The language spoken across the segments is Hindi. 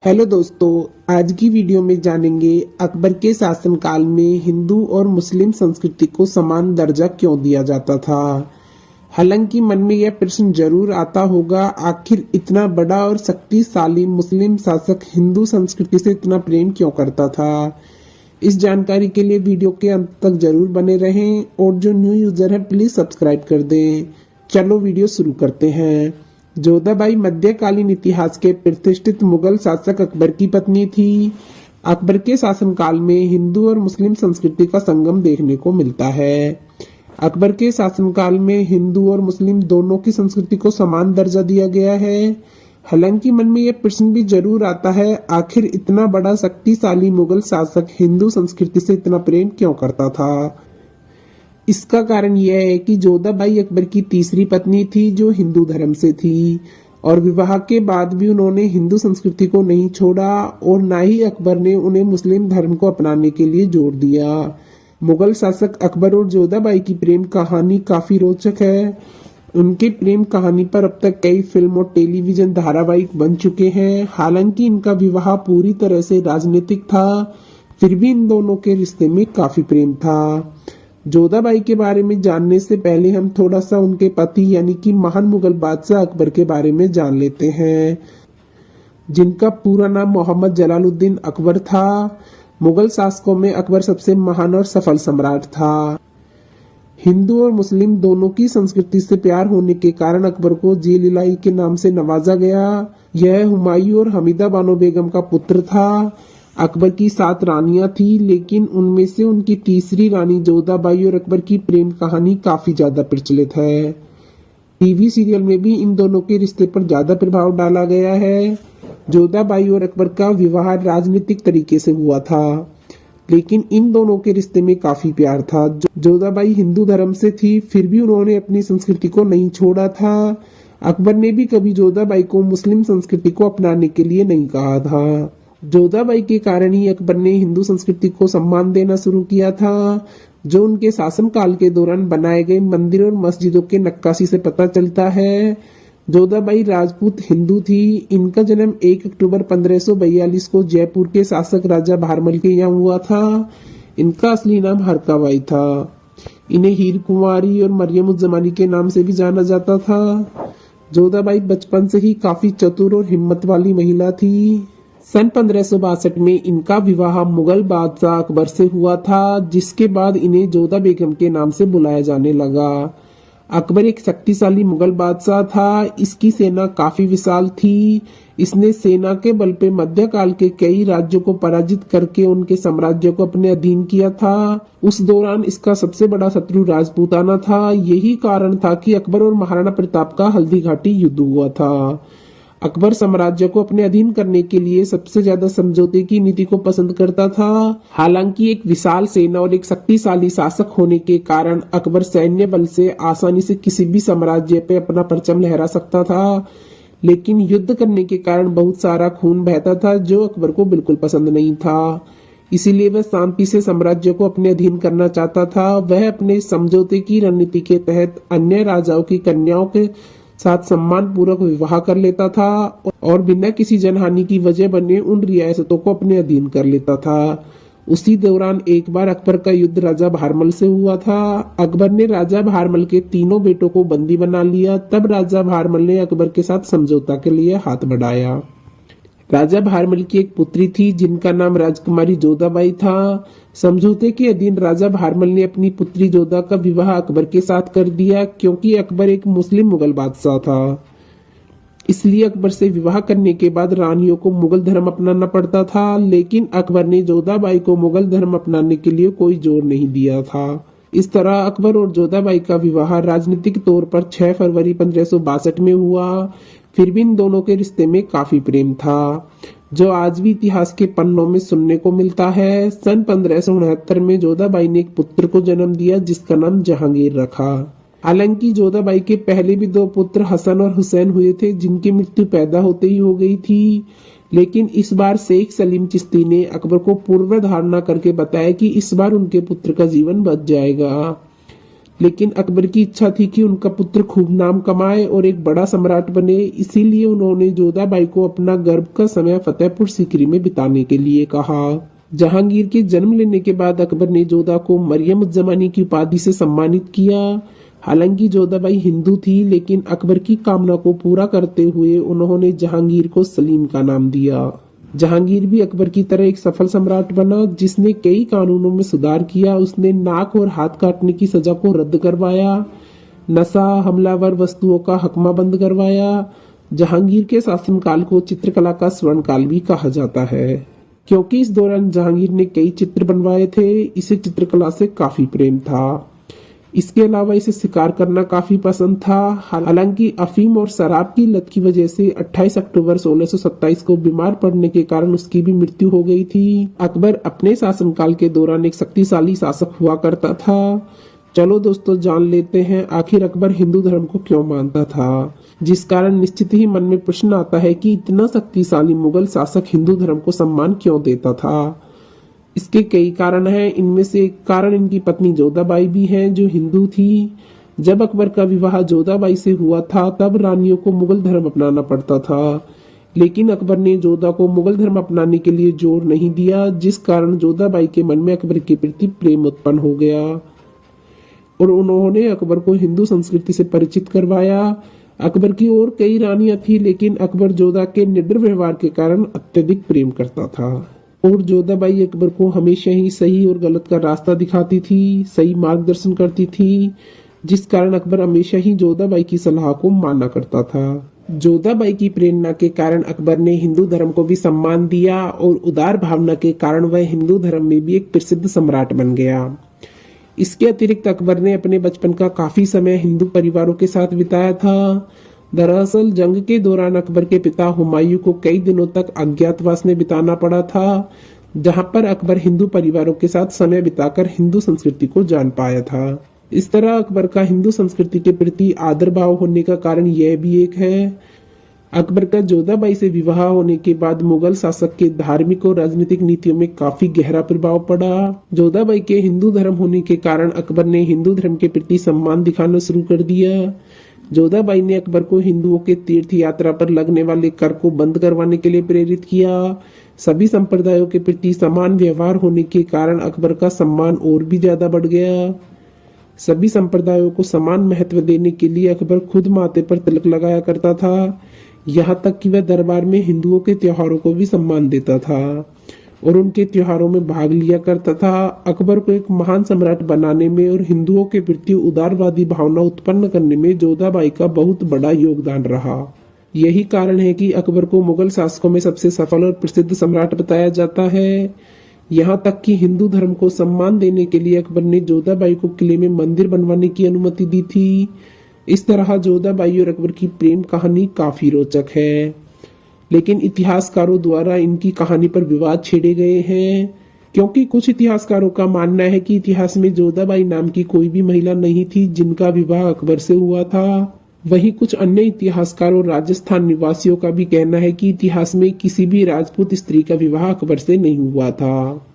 हेलो दोस्तों, आज की वीडियो में जानेंगे अकबर के शासनकाल में हिंदू और मुस्लिम संस्कृति को समान दर्जा क्यों दिया जाता था। हालांकि मन में यह प्रश्न जरूर आता होगा, आखिर इतना बड़ा और शक्तिशाली मुस्लिम शासक हिंदू संस्कृति से इतना प्रेम क्यों करता था। इस जानकारी के लिए वीडियो के अंत तक जरूर बने रहें और जो न्यू यूजर है प्लीज सब्सक्राइब कर दें। चलो वीडियो शुरू करते हैं। जोधाबाई मध्यकालीन इतिहास के प्रतिष्ठित मुगल शासक अकबर की पत्नी थी। अकबर के शासनकाल में हिंदू और मुस्लिम संस्कृति का संगम देखने को मिलता है। अकबर के शासनकाल में हिंदू और मुस्लिम दोनों की संस्कृति को समान दर्जा दिया गया है। हालांकि मन में यह प्रश्न भी जरूर आता है, आखिर इतना बड़ा शक्तिशाली मुगल शासक हिंदू संस्कृति से इतना प्रेम क्यों करता था। इसका कारण यह है कि जोधाबाई अकबर की तीसरी पत्नी थी जो हिंदू धर्म से थी और विवाह के बाद भी उन्होंने हिंदू संस्कृति को नहीं छोड़ा और न ही अकबर ने उन्हें मुस्लिम धर्म को अपनाने के लिए जोर दिया। मुगल शासक अकबर और जोधाबाई की प्रेम कहानी काफी रोचक है। उनके प्रेम कहानी पर अब तक कई फिल्म और टेलीविजन धारावाहिक बन चुके हैं। हालांकि इनका विवाह पूरी तरह से राजनीतिक था, फिर भी इन दोनों के रिश्ते में काफी प्रेम था। जोधाबाई के बारे में जानने से पहले हम थोड़ा सा उनके पति यानी कि महान मुगल बादशाह अकबर के बारे में जान लेते हैं, जिनका पूरा नाम मोहम्मद जलालुद्दीन अकबर था। मुगल शासकों में अकबर सबसे महान और सफल सम्राट था। हिंदू और मुस्लिम दोनों की संस्कृति से प्यार होने के कारण अकबर को जेल-ए-इलाही के नाम से नवाजा गया। यह हुमायूं और हमीदा बानो बेगम का पुत्र था। अकबर की 7 रानियां थी, लेकिन उनमें से उनकी तीसरी रानी जोधाबाई और अकबर की प्रेम कहानी काफी ज्यादा प्रचलित है। टीवी सीरियल में भी इन दोनों के रिश्ते पर ज्यादा प्रभाव डाला गया है। जोधाबाई और अकबर का विवाह राजनीतिक तरीके से हुआ था, लेकिन इन दोनों के रिश्ते में काफी प्यार था। जोधाबाई हिंदू धर्म से थी, फिर भी उन्होंने अपनी संस्कृति को नहीं छोड़ा था। अकबर ने भी कभी जोधाबाई को मुस्लिम संस्कृति को अपनाने के लिए नहीं कहा था। जोधाबाई के कारण ही अकबर ने हिंदू संस्कृति को सम्मान देना शुरू किया था, जो उनके शासनकाल के दौरान बनाए गए मंदिर और मस्जिदों के नक्काशी से पता चलता है। जोधाबाई राजपूत हिंदू थी। इनका जन्म 1 अक्टूबर 1542 को जयपुर के शासक राजा भारमल के यहाँ हुआ था। इनका असली नाम हरकाबाई था। इन्हें हीर कुंवारी और मरियम उज जमानी के नाम से भी जाना जाता था। जोधाबाई बचपन से ही काफी चतुर और हिम्मत वाली महिला थी। सन 1562 में इनका विवाह मुगल बादशाह अकबर से हुआ था, जिसके बाद इन्हें जोधा बेगम के नाम से बुलाया जाने लगा। अकबर एक शक्तिशाली मुगल बादशाह था। इसकी सेना काफी विशाल थी। इसने सेना के बल पे मध्यकाल के कई राज्यों को पराजित करके उनके साम्राज्य को अपने अधीन किया था। उस दौरान इसका सबसे बड़ा शत्रु राजपूताना था। यही कारण था कि अकबर और महाराणा प्रताप का हल्दी घाटी युद्ध हुआ था। अकबर साम्राज्य को अपने अधीन करने के लिए सबसे ज्यादा समझौते की नीति को पसंद करता था। हालांकि एक विशाल सेना और एक शक्तिशाली शासक होने के कारण अकबर सैन्य बल से आसानी से किसी भी साम्राज्य पे अपना परचम लहरा सकता था, लेकिन युद्ध करने के कारण बहुत सारा खून बहता था, जो अकबर को बिल्कुल पसंद नहीं था। इसीलिए वह शांति से साम्राज्य को अपने अधीन करना चाहता था। वह अपने समझौते की रणनीति के तहत अन्य राजाओं की कन्याओं के साथ सम्मान पूर्वक विवाह कर लेता था और बिना किसी जनहानि की वजह बने उन रियासतों को अपने अधीन कर लेता था। उसी दौरान एक बार अकबर का युद्ध राजा भारमल से हुआ था। अकबर ने राजा भारमल के तीनों बेटों को बंदी बना लिया। तब राजा भारमल ने अकबर के साथ समझौता के लिए हाथ बढ़ाया। राजा भारमल की एक पुत्री थी जिनका नाम राजकुमारी जोधाबाई था। समझौते के अधीन राजा भारमल ने अपनी पुत्री जोधा का विवाह अकबर के साथ कर दिया, क्योंकि अकबर एक मुस्लिम मुगल बादशाह था। इसलिए अकबर से विवाह करने के बाद रानियों को मुगल धर्म अपनाना पड़ता था, लेकिन अकबर ने जोधाबाई को मुगल धर्म अपनाने के लिए कोई जोर नहीं दिया था। इस तरह अकबर और जोधाबाई का विवाह राजनीतिक तौर पर 6 फरवरी 1562 में हुआ। फिर भी इन दोनों के रिश्ते में काफी प्रेम था, जो आज भी इतिहास के पन्नों में सुनने को मिलता है। सन 1569 में जोधाबाई ने एक पुत्र को जन्म दिया, जिसका नाम जहांगीर रखा। हालांकि जोधाबाई के पहले भी 2 पुत्र हसन और हुसैन हुए थे, जिनकी मृत्यु पैदा होते ही हो गई थी। लेकिन इस बार शेख सलीम चिश्ती ने अकबर को पूर्व धारणा करके बताया कि इस बार उनके पुत्र का जीवन बच जाएगा। लेकिन अकबर की इच्छा थी कि उनका पुत्र खूब नाम कमाए और एक बड़ा सम्राट बने। इसीलिए उन्होंने जोधाबाई को अपना गर्भ का समय फतेहपुर सीकरी में बिताने के लिए कहा। जहांगीर के जन्म लेने के बाद अकबर ने जोधा को मरियम उज जमानी की उपाधि से सम्मानित किया। हालांकि जोधाबाई हिंदू थी, लेकिन अकबर की कामना को पूरा करते हुए उन्होंने जहांगीर को सलीम का नाम दिया। जहांगीर भी अकबर की तरह एक सफल सम्राट बना, जिसने कई कानूनों में सुधार किया। उसने नाक और हाथ काटने की सजा को रद्द करवाया, नशा, हमलावर वस्तुओं का हकमा बंद करवाया। जहांगीर के शासनकाल को चित्रकला का स्वर्ण काल भी कहा जाता है, क्योंकि इस दौरान जहांगीर ने कई चित्र बनवाए थे। इसे चित्रकला से काफी प्रेम था। इसके अलावा इसे शिकार करना काफी पसंद था। हालांकि अफीम और शराब की लत की वजह से 28 अक्टूबर 1627 को बीमार पड़ने के कारण उसकी भी मृत्यु हो गई थी। अकबर अपने शासनकाल के दौरान एक शक्तिशाली शासक हुआ करता था। चलो दोस्तों, जान लेते हैं आखिर अकबर हिंदू धर्म को क्यों मानता था, जिस कारण निश्चित ही मन में प्रश्न आता है कि इतना शक्तिशाली मुगल शासक हिंदू धर्म को सम्मान क्यों देता था। इसके कई कारण हैं। इनमें से एक कारण इनकी पत्नी जोधाबाई भी है, जो हिंदू थी। जब अकबर का विवाह जोधाबाई से हुआ था, तब रानियों को मुगल धर्म अपनाना पड़ता था, लेकिन अकबर ने जोधा को मुगल धर्म अपनाने के लिए जोर नहीं दिया, जिस कारण जोधाबाई के मन में अकबर के प्रति प्रेम उत्पन्न हो गया और उन्होंने अकबर को हिंदू संस्कृति से परिचित करवाया। अकबर की और कई रानियां थी, लेकिन अकबर जोधा के निडर व्यवहार के कारण अत्यधिक प्रेम करता था और जोधाबाई अकबर को हमेशा ही सही और गलत का रास्ता दिखाती थी, सही मार्गदर्शन करती थी, जिस कारण अकबर हमेशा ही जोधाबाई की सलाह को माना करता था। जोधाबाई की प्रेरणा के कारण अकबर ने हिंदू धर्म को भी सम्मान दिया और उदार भावना के कारण वह हिंदू धर्म में भी एक प्रसिद्ध सम्राट बन गया। इसके अतिरिक्त अकबर ने अपने बचपन का काफी समय हिंदू परिवारों के साथ बिताया था। दरअसल जंग के दौरान अकबर के पिता हुमायूं को कई दिनों तक अज्ञातवास में बिताना पड़ा था, जहां पर अकबर हिंदू परिवारों के साथ समय बिताकर हिंदू संस्कृति को जान पाया था। इस तरह अकबर का हिंदू संस्कृति के प्रति आदर भाव होने का कारण यह भी एक है। अकबर का जोधाबाई से विवाह होने के बाद मुगल शासक के धार्मिक और राजनीतिक नीतियों में काफी गहरा प्रभाव पड़ा। जोधाबाई के हिंदू धर्म होने के कारण अकबर ने हिंदू धर्म के प्रति सम्मान दिखाना शुरू कर दिया। जोधाबाई ने अकबर को हिंदुओं के तीर्थ यात्रा पर लगने वाले कर को बंद करवाने के लिए प्रेरित किया। सभी संप्रदायों के प्रति समान व्यवहार होने के कारण अकबर का सम्मान और भी ज्यादा बढ़ गया। सभी संप्रदायों को समान महत्व देने के लिए अकबर खुद माथे पर तिलक लगाया करता था। यहाँ तक कि वह दरबार में हिंदुओं के त्योहारों को भी सम्मान देता था और उनके त्योहारों में भाग लिया करता था। अकबर को एक महान सम्राट बनाने में और हिंदुओं के प्रति उदारवादी भावना उत्पन्न करने में जोधाबाई का बहुत बड़ा योगदान रहा। यही कारण है कि अकबर को मुगल शासकों में सबसे सफल और प्रसिद्ध सम्राट बताया जाता है। यहाँ तक कि हिंदू धर्म को सम्मान देने के लिए अकबर ने जोधाबाई को किले में मंदिर बनवाने की अनुमति दी थी। इस तरह जोधाबाई और अकबर की प्रेम कहानी काफी रोचक है, लेकिन इतिहासकारों द्वारा इनकी कहानी पर विवाद छेड़े गए हैं, क्योंकि कुछ इतिहासकारों का मानना है कि इतिहास में जोधाबाई नाम की कोई भी महिला नहीं थी जिनका विवाह अकबर से हुआ था। वहीं कुछ अन्य इतिहासकारों और राजस्थान निवासियों का भी कहना है कि इतिहास में किसी भी राजपूत स्त्री का विवाह अकबर से नहीं हुआ था।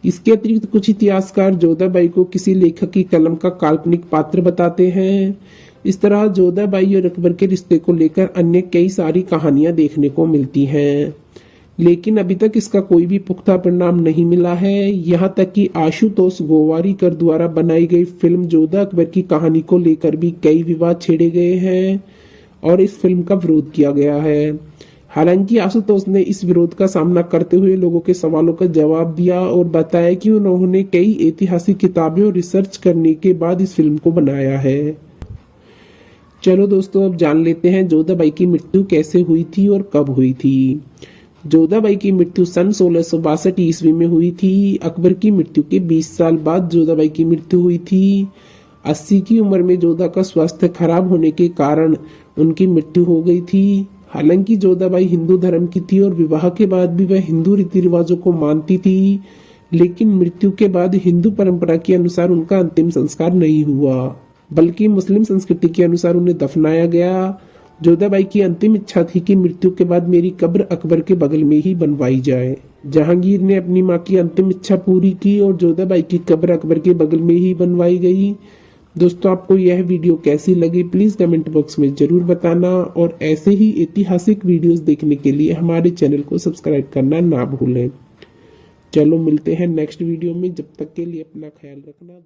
इसके अतिरिक्त कुछ इतिहासकार जोधाबाई को किसी लेखक की कलम का काल्पनिक पात्र बताते हैं। इस तरह जोधाबाई और अकबर के रिश्ते को लेकर अन्य कई सारी कहानियां देखने को मिलती हैं, लेकिन अभी तक इसका कोई भी पुख्ता परिणाम नहीं मिला है। यहाँ तक कि आशुतोष गोवारिकर द्वारा बनाई गई फिल्म जोधा अकबर की कहानी को लेकर भी कई विवाद छेड़े गए हैं और इस फिल्म का विरोध किया गया है। हालांकि आशुतोष ने इस विरोध का सामना करते हुए लोगों के सवालों का जवाब दिया और बताया कि उन्होंने कई ऐतिहासिक किताबें और रिसर्च करने के बाद इस फिल्म को बनाया है। चलो दोस्तों, अब जान लेते हैं जोधाबाई की मृत्यु कैसे हुई थी और कब हुई थी। जोधाबाई की मृत्यु सन 1662 ईस्वी में हुई थी। अकबर की मृत्यु के 20 साल बाद जोधाबाई की मृत्यु हुई थी। 80 की उम्र में जोधा का स्वास्थ्य खराब होने के कारण उनकी मृत्यु हो गई थी। हालांकि जोधाबाई हिंदू धर्म की थी और विवाह के बाद भी वह हिंदू रीति रिवाजों को मानती थी, लेकिन मृत्यु के बाद हिंदू परंपरा के अनुसार उनका अंतिम संस्कार नहीं हुआ, बल्कि मुस्लिम संस्कृति के अनुसार उन्हें दफनाया गया। जोधाबाई की अंतिम इच्छा थी कि मृत्यु के बाद मेरी कब्र अकबर के बगल में ही बनवाई जाए। जहांगीर ने अपनी मां की अंतिम इच्छा पूरी की और जोधाबाई की कब्र अकबर के बगल में ही बनवाई गई। दोस्तों, आपको यह वीडियो कैसी लगी प्लीज कमेंट बॉक्स में जरूर बताना, और ऐसे ही ऐतिहासिक वीडियोस देखने के लिए हमारे चैनल को सब्सक्राइब करना ना भूलें। चलो मिलते हैं नेक्स्ट वीडियो में, जब तक के लिए अपना ख्याल रखना।